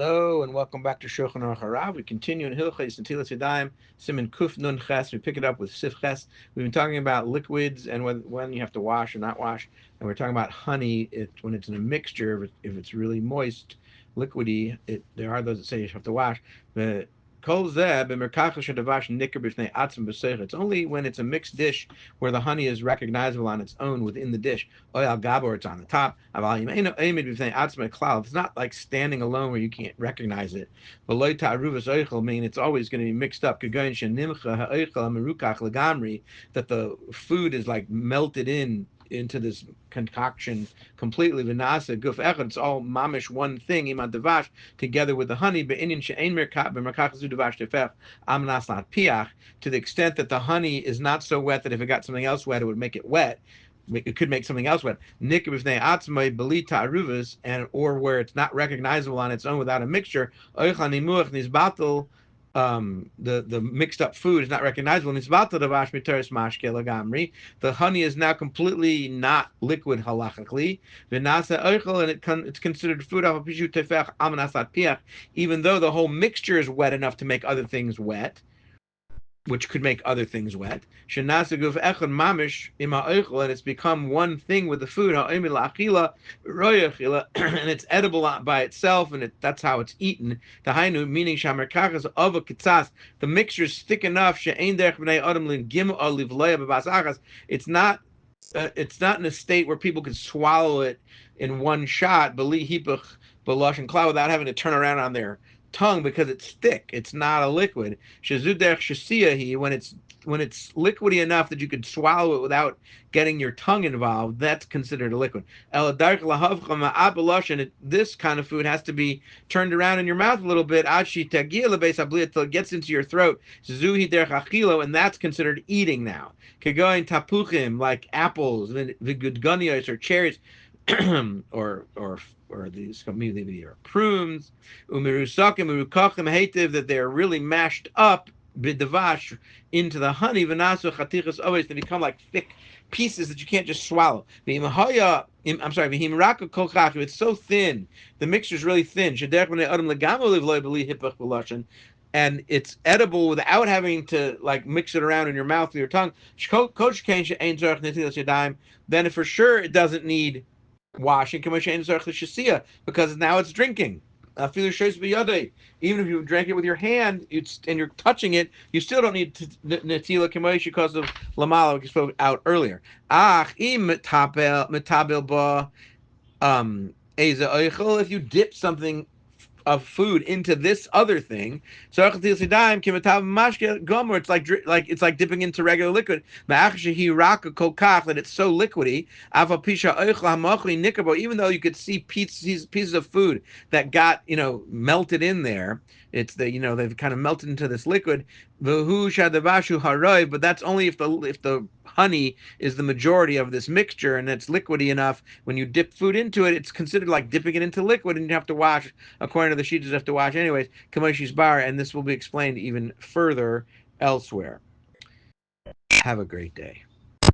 Hello and welcome back to Shulchan Aruch HaRav. We continue in Hilchos Netilas Yadaim, Siman Kuf Nun Ches. We pick it up with Sif Ches. We've been talking about liquids and when you have to wash or not wash, and we're talking about honey. When it's in a mixture, if it's really moist, liquidy. There are those that say you have to wash. But it's only when it's a mixed dish where the honey is recognizable on its own within the dish. Oyal gabor, it's on the top. It's not like standing alone where you can't recognize it. Mean it's always going to be mixed up. That the food is like melted into this concoction completely. It's all mamish one thing together with the honey. To the extent that the honey is not so wet that if it got something else wet, it would make it wet. It could make something else wet. And or where it's not recognizable on its own without a mixture. The mixed up food is not recognizable. The honey is now completely not liquid halachically. And it's considered food even though the whole mixture is wet enough to make other things wet, which could make other things wet. And it's become one thing with the food, and it's edible by itself, and that's how it's eaten. Meaning the mixture is thick enough. It's not in a state where people can swallow it in one shot, without having to turn around on their tongue because it's thick. It's not a liquid. When it's liquidy enough that you could swallow it without getting your tongue involved, that's considered a liquid. This kind of food has to be turned around in your mouth a little bit until it gets into your throat. And that's considered eating now. Like apples, or cherries, or these maybe are prunes, that they're really mashed up into the honey, they become like thick pieces that you can't just swallow. It's so thin, the mixture is really thin, and it's edible without having to like mix it around in your mouth with your tongue. Then for sure it doesn't need washing, because now it's drinking. Even if you drank it with your hand and you're touching it, you still don't need netila because of lamala, which we spoke out earlier. If you dip something of food into this other thing, so it's like dipping into regular liquid. That it's so liquidy. Even though you could see pieces of food that got melted in there, they've kind of melted into this liquid. But that's only if the honey is the majority of this mixture and it's liquidy enough. When you dip food into it, it's considered like dipping it into liquid, and you have to wash. According to the sheets, you have to wash anyways. And this will be explained even further elsewhere. Have a great day.